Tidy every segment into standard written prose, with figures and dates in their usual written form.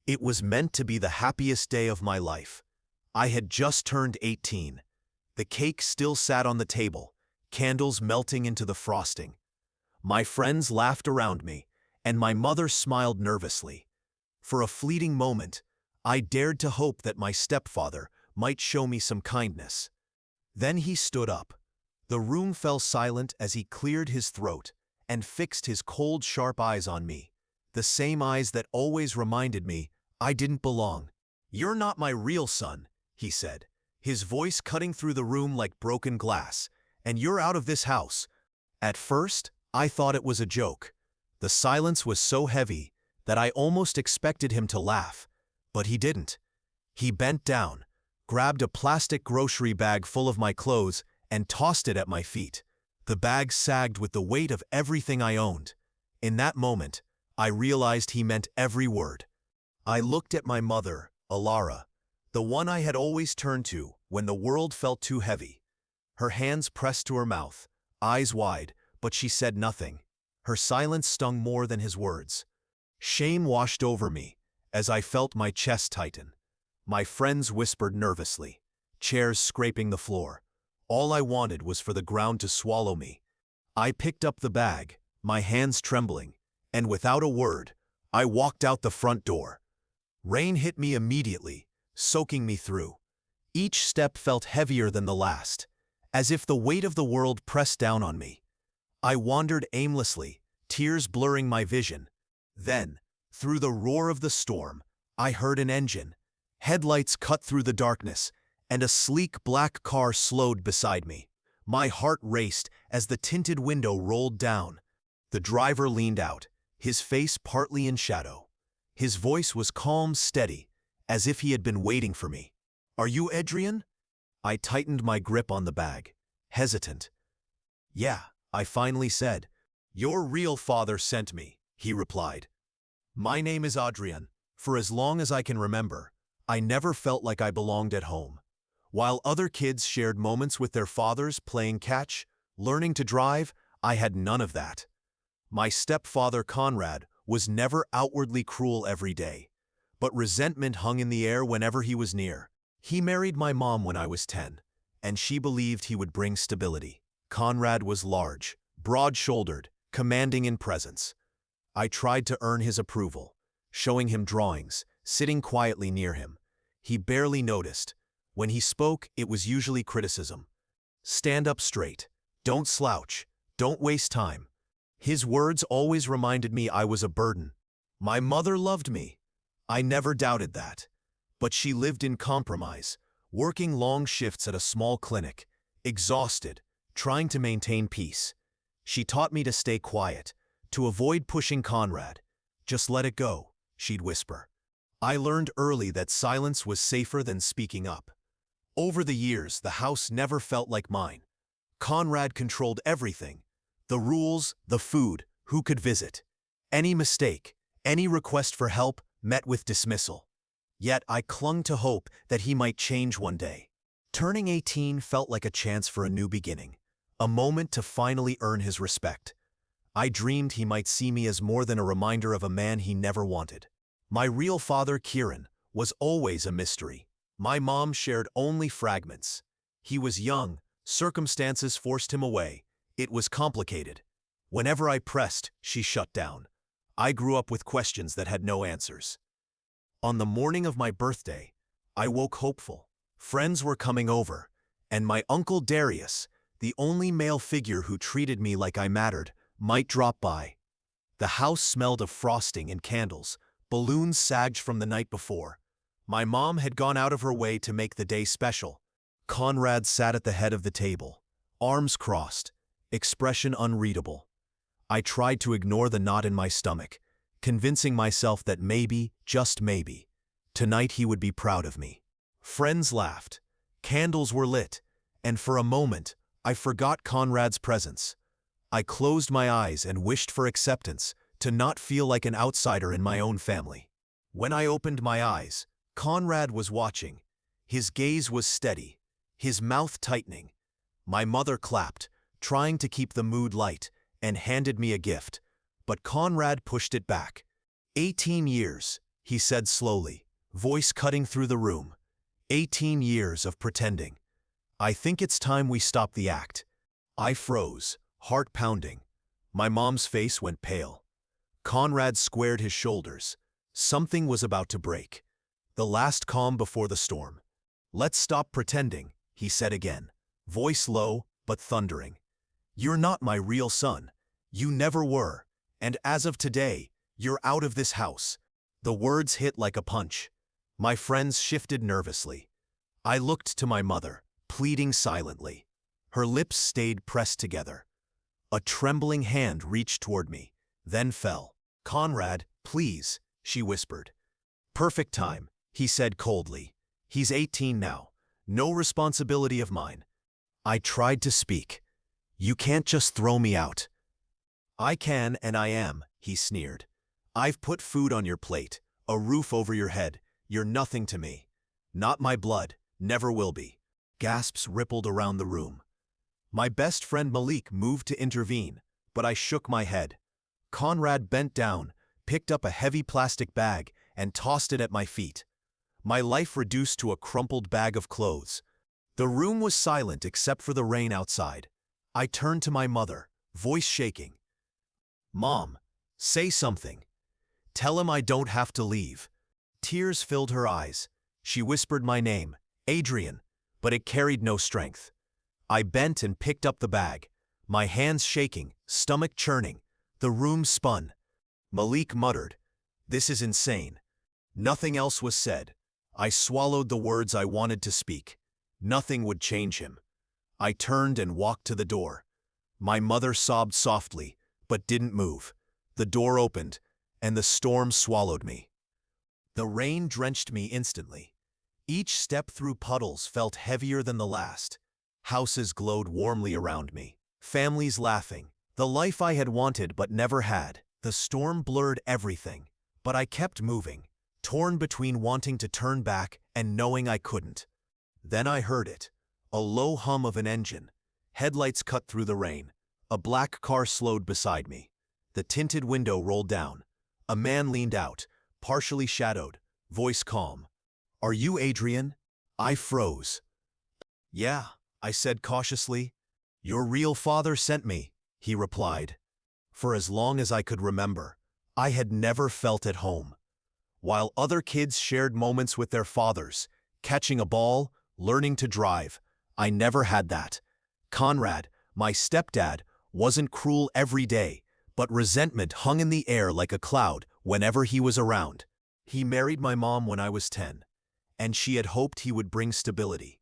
It was meant to be the happiest day of my life. I had just turned 18. The cake still sat on the table, candles melting into the frosting. My friends laughed around me, and my mother smiled nervously. For a fleeting moment, I dared to hope that my stepfather might show me some kindness. Then he stood up. The room fell silent as he cleared his throat and fixed his cold, sharp eyes on me, the same eyes that always reminded me I didn't belong. "You're not my real son," he said, his voice cutting through the room like broken glass, "and you're out of this house." At first, I thought it was a joke. The silence was so heavy that I almost expected him to laugh, but he didn't. He bent down, grabbed a plastic grocery bag full of my clothes, and tossed it at my feet. The bag sagged with the weight of everything I owned. In that moment, I realized he meant every word. I looked at my mother, Alara, the one I had always turned to when the world felt too heavy. Her hands pressed to her mouth, eyes wide, but she said nothing. Her silence stung more than his words. Shame washed over me as I felt my chest tighten. My friends whispered nervously, chairs scraping the floor. All I wanted was for the ground to swallow me. I picked up the bag, my hands trembling, and without a word, I walked out the front door. Rain hit me immediately, soaking me through. Each step felt heavier than the last, as if the weight of the world pressed down on me. I wandered aimlessly, tears blurring my vision. Then, through the roar of the storm, I heard an engine. Headlights cut through the darkness, and a sleek black car slowed beside me. My heart raced as the tinted window rolled down. The driver leaned out, his face partly in shadow. His voice was calm, steady, as if he had been waiting for me. "Are you Adrian?" I tightened my grip on the bag, hesitant. "Yeah," I finally said. "Your real father sent me," he replied. "My name is Adrian. For as long as I can remember, I never felt like I belonged at home. While other kids shared moments with their fathers playing catch, learning to drive, I had none of that. My stepfather Conrad was never outwardly cruel every day, but resentment hung in the air whenever he was near. He married my mom when I was 10, and she believed he would bring stability. Conrad was large, broad-shouldered, commanding in presence. I tried to earn his approval, showing him drawings, sitting quietly near him. He barely noticed. When he spoke, it was usually criticism. "Stand up straight. Don't slouch. Don't waste time." His words always reminded me I was a burden. My mother loved me. I never doubted that. But she lived in compromise, working long shifts at a small clinic, exhausted, trying to maintain peace. She taught me to stay quiet, to avoid pushing Conrad. "Just let it go," she'd whisper. I learned early that silence was safer than speaking up. Over the years, the house never felt like mine. Conrad controlled everything. The rules, the food, who could visit. Any mistake, any request for help met with dismissal. Yet I clung to hope that he might change one day. Turning 18 felt like a chance for a new beginning, a moment to finally earn his respect. I dreamed he might see me as more than a reminder of a man he never wanted. My real father, Kieran, was always a mystery. My mom shared only fragments. He was young, circumstances forced him away. It was complicated. Whenever I pressed, she shut down. I grew up with questions that had no answers. On the morning of my birthday, I woke hopeful. Friends were coming over, and my uncle Darius, the only male figure who treated me like I mattered, might drop by. The house smelled of frosting and candles. Balloons sagged from the night before. My mom had gone out of her way to make the day special. Conrad sat at the head of the table, arms crossed, expression unreadable. I tried to ignore the knot in my stomach, convincing myself that maybe, just maybe, tonight he would be proud of me. Friends laughed, candles were lit, and for a moment, I forgot Conrad's presence. I closed my eyes and wished for acceptance, to not feel like an outsider in my own family. When I opened my eyes, Conrad was watching. His gaze was steady, his mouth tightening. My mother clapped, trying to keep the mood light, and handed me a gift, but Conrad pushed it back. 18 years, he said slowly, voice cutting through the room. 18 years of pretending. I think it's time we stop the act. I froze, heart pounding. My mom's face went pale. Conrad squared his shoulders. Something was about to break. The last calm before the storm. Let's stop pretending, he said again, voice low but thundering. You're not my real son. You never were. And as of today, you're out of this house. The words hit like a punch. My friends shifted nervously. I looked to my mother, pleading silently. Her lips stayed pressed together. A trembling hand reached toward me, then fell. Conrad, please, she whispered. Perfect time, he said coldly. He's 18 now. No responsibility of mine. I tried to speak. You can't just throw me out. I can and I am, he sneered. I've put food on your plate, a roof over your head. You're nothing to me. Not my blood, never will be. Gasps rippled around the room. My best friend Malik moved to intervene, but I shook my head. Conrad bent down, picked up a heavy plastic bag, and tossed it at my feet. My life reduced to a crumpled bag of clothes. The room was silent except for the rain outside. I turned to my mother, voice shaking. Mom, say something. Tell him I don't have to leave. Tears filled her eyes. She whispered my name, Adrian, but it carried no strength. I bent and picked up the bag, my hands shaking, stomach churning. The room spun. Malik muttered, "This is insane." Nothing else was said. I swallowed the words I wanted to speak. Nothing would change him. I turned and walked to the door. My mother sobbed softly, but didn't move. The door opened, and the storm swallowed me. The rain drenched me instantly. Each step through puddles felt heavier than the last. Houses glowed warmly around me. Families laughing. The life I had wanted but never had. The storm blurred everything, but I kept moving, torn between wanting to turn back and knowing I couldn't. Then I heard it. A low hum of an engine. Headlights cut through the rain. A black car slowed beside me. The tinted window rolled down. A man leaned out, partially shadowed, voice calm. "Are you Adrian?" I froze. "Yeah," I said cautiously. "Your real father sent me," he replied. For as long as I could remember, I had never felt at home. While other kids shared moments with their fathers, catching a ball, learning to drive, I never had that. Conrad, my stepdad, wasn't cruel every day, but resentment hung in the air like a cloud whenever he was around. He married my mom when I was 10, and she had hoped he would bring stability.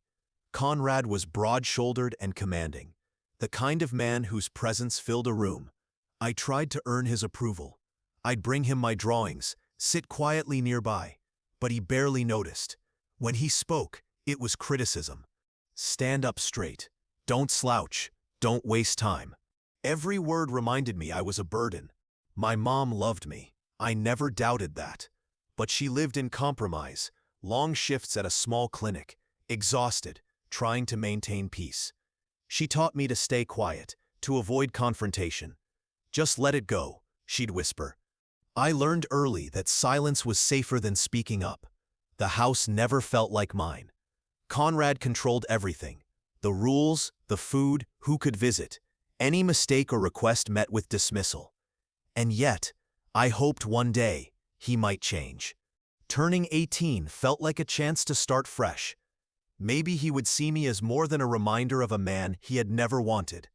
Conrad was broad-shouldered and commanding, the kind of man whose presence filled a room. I tried to earn his approval. I'd bring him my drawings, sit quietly nearby, but he barely noticed. When he spoke, it was criticism. Stand up straight. Don't slouch. Don't waste time. Every word reminded me I was a burden. My mom loved me. I never doubted that. But she lived in compromise, long shifts at a small clinic, exhausted, trying to maintain peace. She taught me to stay quiet, to avoid confrontation. "Just let it go," she'd whisper. I learned early that silence was safer than speaking up. The house never felt like mine. Conrad controlled everything. The rules, the food, who could visit. Any mistake or request met with dismissal. And yet, I hoped one day he might change. Turning 18 felt like a chance to start fresh. Maybe he would see me as more than a reminder of a man he had never wanted.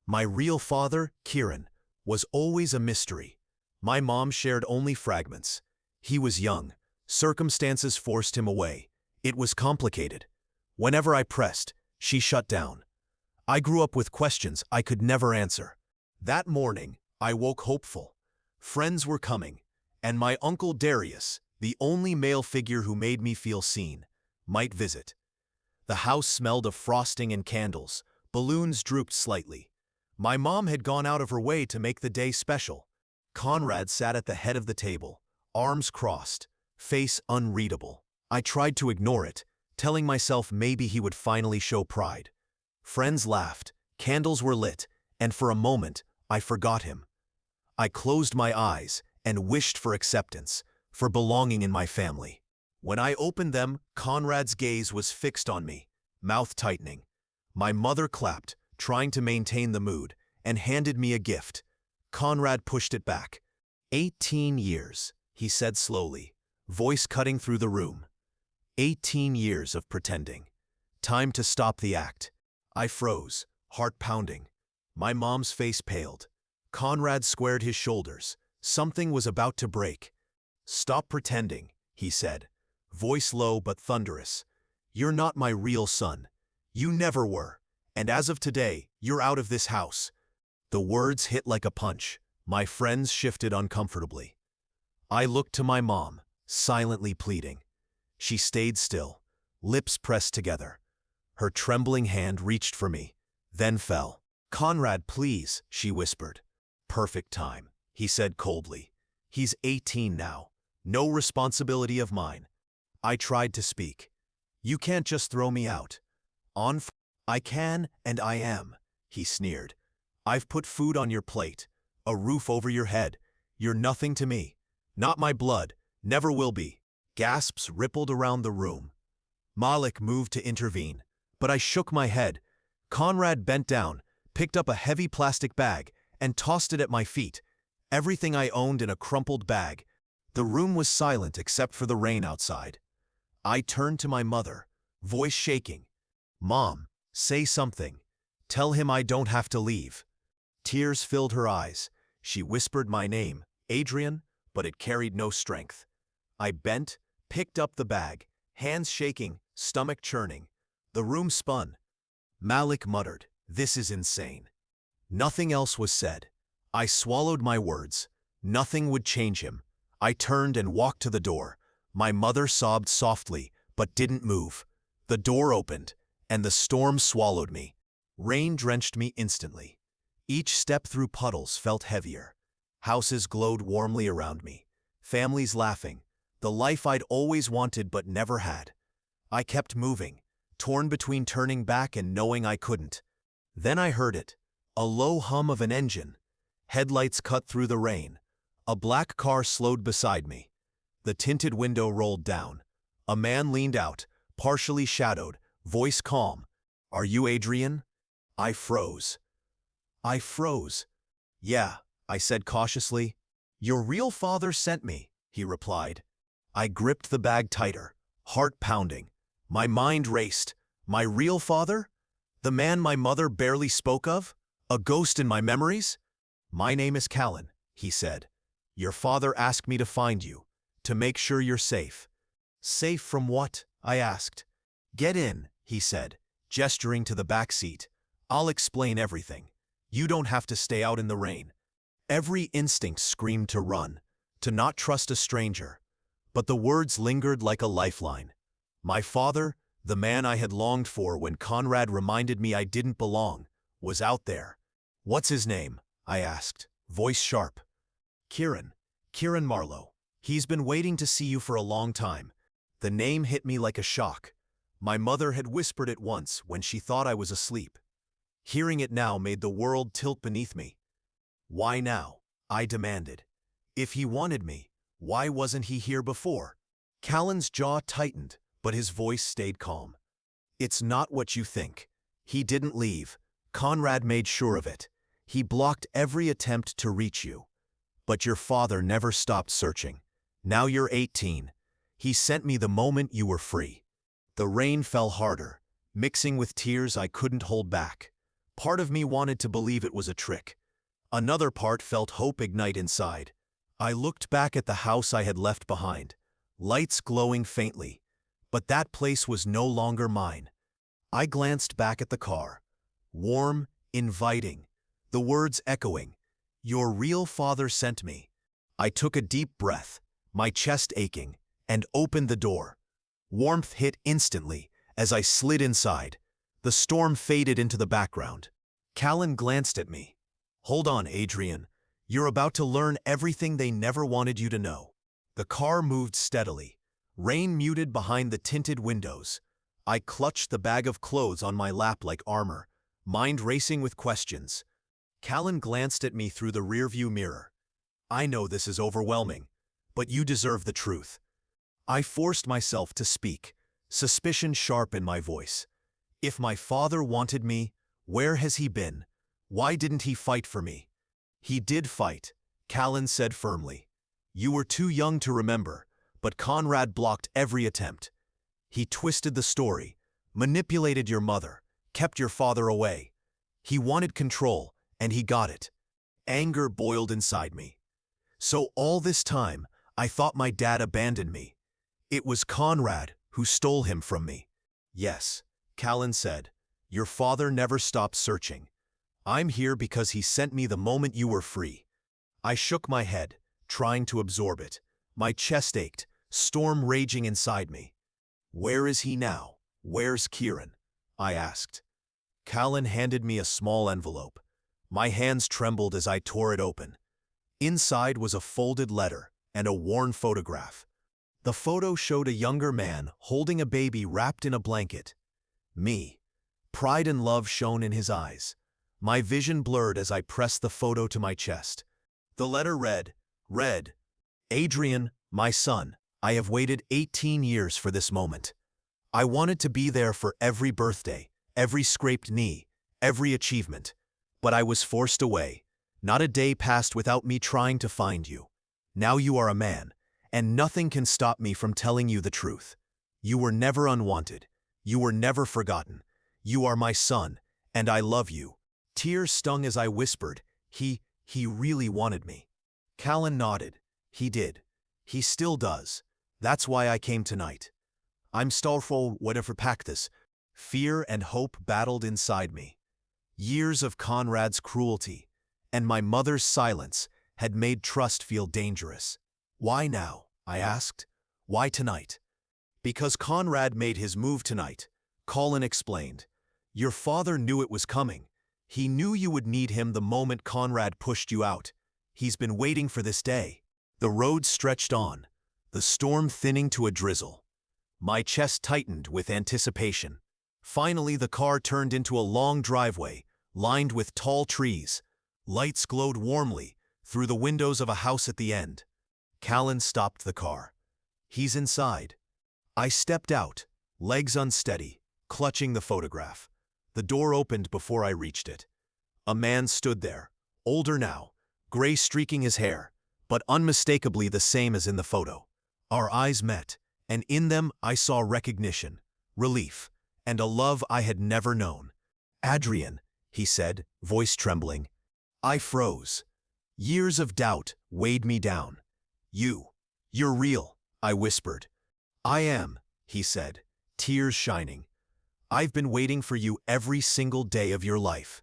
My real father, Kieran, was always a mystery. My mom shared only fragments. He was young. Circumstances forced him away. It was complicated. Whenever I pressed, she shut down. I grew up with questions I could never answer. That morning, I woke hopeful. Friends were coming, and my uncle Darius, the only male figure who made me feel seen, might visit. The house smelled of frosting and candles. Balloons drooped slightly. My mom had gone out of her way to make the day special. Conrad sat at the head of the table, arms crossed, face unreadable. I tried to ignore it, telling myself maybe he would finally show pride. Friends laughed, candles were lit, and for a moment, I forgot him. I closed my eyes and wished for acceptance, for belonging in my family. When I opened them, Conrad's gaze was fixed on me, mouth tightening. My mother clapped, trying to maintain the mood, and handed me a gift. Conrad pushed it back. 18 years, he said slowly, voice cutting through the room. 18 years of pretending. Time to stop the act. I froze, heart pounding. My mom's face paled. Conrad squared his shoulders. Something was about to break. Stop pretending, he said, voice low but thunderous. You're not my real son. You never were. And as of today, you're out of this house. The words hit like a punch. My friends shifted uncomfortably. I looked to my mom, silently pleading. She stayed still, lips pressed together. Her trembling hand reached for me, then fell. Conrad, please, she whispered. Perfect time, he said coldly. He's 18 now. No responsibility of mine. I tried to speak. You can't just throw me out. I can and I am, he sneered. I've put food on your plate, a roof over your head. You're nothing to me. Not my blood, never will be. Gasps rippled around the room. Malik moved to intervene, but I shook my head. Conrad bent down, picked up a heavy plastic bag, and tossed it at my feet. Everything I owned in a crumpled bag. The room was silent except for the rain outside. I turned to my mother, voice shaking. Mom, say something. Tell him I don't have to leave. Tears filled her eyes. She whispered my name, Adrian, but it carried no strength. I bent, picked up the bag, hands shaking, stomach churning. The room spun. Malik muttered, "This is insane." Nothing else was said. I swallowed my words. Nothing would change him. I turned and walked to the door. My mother sobbed softly, but didn't move. The door opened, and the storm swallowed me. Rain drenched me instantly. Each step through puddles felt heavier. Houses glowed warmly around me. Families laughing. The life I'd always wanted but never had. I kept moving, torn between turning back and knowing I couldn't. Then I heard it. A low hum of an engine. Headlights cut through the rain. A black car slowed beside me. The tinted window rolled down. A man leaned out, partially shadowed, voice calm. "Are you Adrian?" I froze. "Yeah," I said cautiously. "Your real father sent me," he replied. I gripped the bag tighter, heart pounding. My mind raced. My real father? The man my mother barely spoke of? A ghost in my memories? "My name is Callan," he said. "Your father asked me to find you, to make sure you're safe." "Safe from what?" I asked. "Get in," he said, gesturing to the back seat. "I'll explain everything. You don't have to stay out in the rain." Every instinct screamed to run, to not trust a stranger. But the words lingered like a lifeline. My father, the man I had longed for when Conrad reminded me I didn't belong, was out there. "What's his name?" I asked, voice sharp. Kieran Marlowe. He's been waiting to see you for a long time." The name hit me like a shock. My mother had whispered it once when she thought I was asleep. Hearing it now made the world tilt beneath me. "Why now?" I demanded. "If he wanted me, why wasn't he here before?" Callan's jaw tightened, but his voice stayed calm. "It's not what you think. He didn't leave. Conrad made sure of it. He blocked every attempt to reach you. But your father never stopped searching. Now you're 18. He sent me the moment you were free." The rain fell harder, mixing with tears I couldn't hold back. Part of me wanted to believe it was a trick. Another part felt hope ignite inside. I looked back at the house I had left behind, lights glowing faintly. But that place was no longer mine. I glanced back at the car. Warm, inviting. The words echoing. "Your real father sent me." I took a deep breath, my chest aching, and opened the door. Warmth hit instantly as I slid inside. The storm faded into the background. Callan glanced at me. "Hold on, Adrian. You're about to learn everything they never wanted you to know." The car moved steadily. Rain muted behind the tinted windows. I clutched the bag of clothes on my lap like armor, mind racing with questions. Callan glanced at me through the rearview mirror. "I know this is overwhelming, but you deserve the truth." I forced myself to speak, suspicion sharp in my voice. "If my father wanted me, where has he been? Why didn't he fight for me?" "He did fight," Callan said firmly. "You were too young to remember, but Conrad blocked every attempt. He twisted the story, manipulated your mother, kept your father away. He wanted control, and he got it." Anger boiled inside me. So all this time, I thought my dad abandoned me. It was Conrad who stole him from me. "Yes," Callan said, "your father never stopped searching. I'm here because he sent me the moment you were free." I shook my head, trying to absorb it. My chest ached, storm raging inside me. "Where is he now? Where's Kieran?" I asked. Callan handed me a small envelope. My hands trembled as I tore it open. Inside was a folded letter and a worn photograph. The photo showed a younger man holding a baby wrapped in a blanket. Me. Pride and love shone in his eyes. My vision blurred as I pressed the photo to my chest. The letter read, "Adrian, my son, I have waited 18 years for this moment. I wanted to be there for every birthday, every scraped knee, every achievement. But I was forced away. Not a day passed without me trying to find you. Now you are a man, and nothing can stop me from telling you the truth. You were never unwanted. You were never forgotten. You are my son, and I love you." Tears stung as I whispered, He really wanted me." Callan nodded. "He did. He still does. That's why I came tonight. I'm starful whatever pack this." Fear and hope battled inside me. Years of Conrad's cruelty and my mother's silence had made trust feel dangerous. "Why now?" I asked. "Why tonight?" "Because Conrad made his move tonight," Colin explained. "Your father knew it was coming. He knew you would need him the moment Conrad pushed you out. He's been waiting for this day." The road stretched on, the storm thinning to a drizzle. My chest tightened with anticipation. Finally, the car turned into a long driveway, lined with tall trees. Lights glowed warmly through the windows of a house at the end. Callan stopped the car. "He's inside." I stepped out, legs unsteady, clutching the photograph. The door opened before I reached it. A man stood there, older now, gray streaking his hair, but unmistakably the same as in the photo. Our eyes met, and in them I saw recognition, relief, and a love I had never known. "Adrian," he said, voice trembling. I froze. Years of doubt weighed me down. You're real," I whispered. "I am," he said, tears shining. "I've been waiting for you every single day of your life."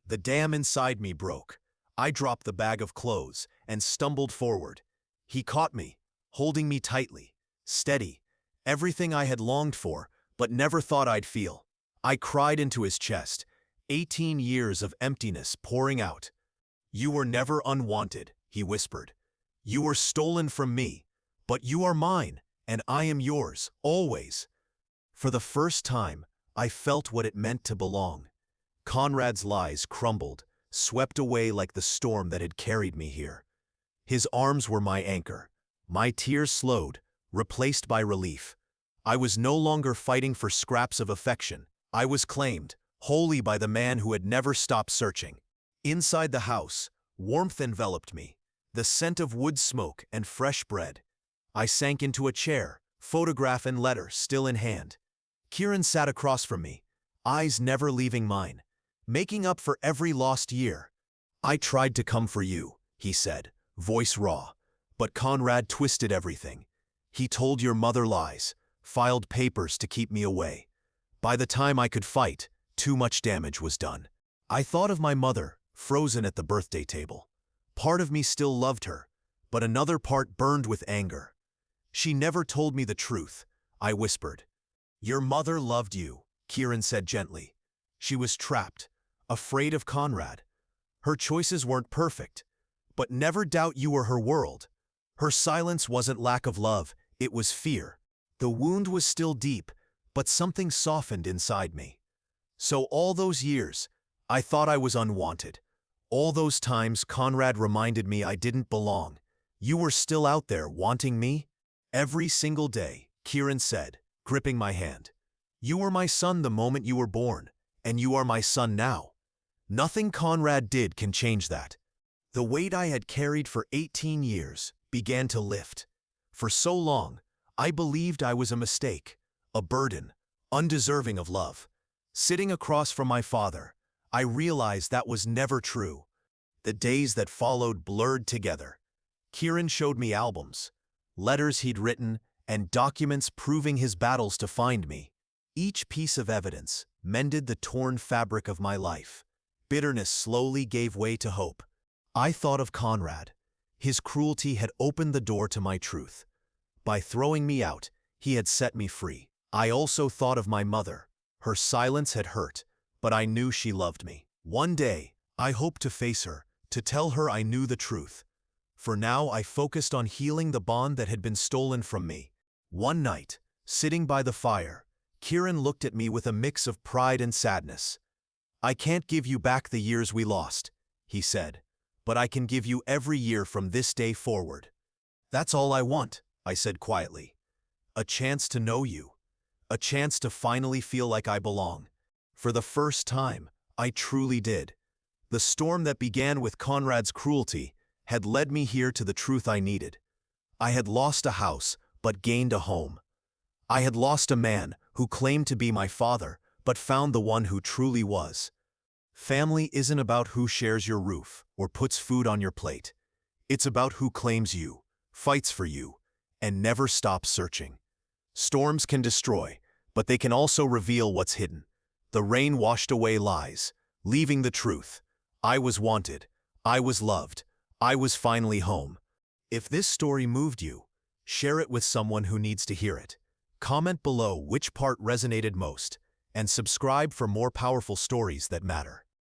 The dam inside me broke. I dropped the bag of clothes and stumbled forward. He caught me, holding me tightly, steady, everything I had longed for, but never thought I'd feel. I cried into his chest, 18 years of emptiness pouring out. "You were never unwanted," he whispered. "You were stolen from me, but you are mine, and I am yours, always." For the first time, I felt what it meant to belong. Conrad's lies crumbled, swept away like the storm that had carried me here. His arms were my anchor. My tears slowed, replaced by relief. I was no longer fighting for scraps of affection. I was claimed, wholly by the man who had never stopped searching. Inside the house, warmth enveloped me, the scent of wood smoke and fresh bread. I sank into a chair, photograph and letter still in hand. Kieran sat across from me, eyes never leaving mine, making up for every lost year. "I tried to come for you," he said, voice raw, "but Conrad twisted everything. He told your mother lies, filed papers to keep me away. By the time I could fight, too much damage was done." I thought of my mother, frozen at the birthday table. Part of me still loved her, but another part burned with anger. "She never told me the truth," I whispered. "Your mother loved you," Kieran said gently. "She was trapped, afraid of Conrad. Her choices weren't perfect, but never doubt you were her world. Her silence wasn't lack of love, it was fear. The wound was still deep, but something softened inside me. So all those years, I thought I was unwanted. All those times Conrad reminded me I didn't belong. You were still out there wanting me? Every single day, Kieran said, gripping my hand. You were my son the moment you were born, and you are my son now. Nothing Conrad did can change that. The weight I had carried for 18 years began to lift. For so long, I believed I was a mistake, a burden, undeserving of love. Sitting across from my father, I realized that was never true. The days that followed blurred together. Kieran showed me albums, letters he'd written, and documents proving his battles to find me. Each piece of evidence mended the torn fabric of my life. Bitterness slowly gave way to hope. I thought of Conrad. His cruelty had opened the door to my truth. By throwing me out, he had set me free. I also thought of my mother. Her silence had hurt, but I knew she loved me. One day, I hoped to face her, to tell her I knew the truth. For now, I focused on healing the bond that had been stolen from me. One night, sitting by the fire, Kieran looked at me with a mix of pride and sadness. I can't give you back the years we lost, he said, but I can give you every year from this day forward. That's all I want, I said quietly. A chance to know you. A chance to finally feel like I belong. For the first time, I truly did. The storm that began with Conrad's cruelty had led me here to the truth I needed. I had lost a house, but gained a home. I had lost a man who claimed to be my father, but found the one who truly was. Family isn't about who shares your roof or puts food on your plate. It's about who claims you, fights for you, and never stops searching. Storms can destroy, but they can also reveal what's hidden. The rain washed away lies, leaving the truth. I was wanted. I was loved. I was finally home. If this story moved you, share it with someone who needs to hear it. Comment below which part resonated most, and subscribe for more powerful stories that matter.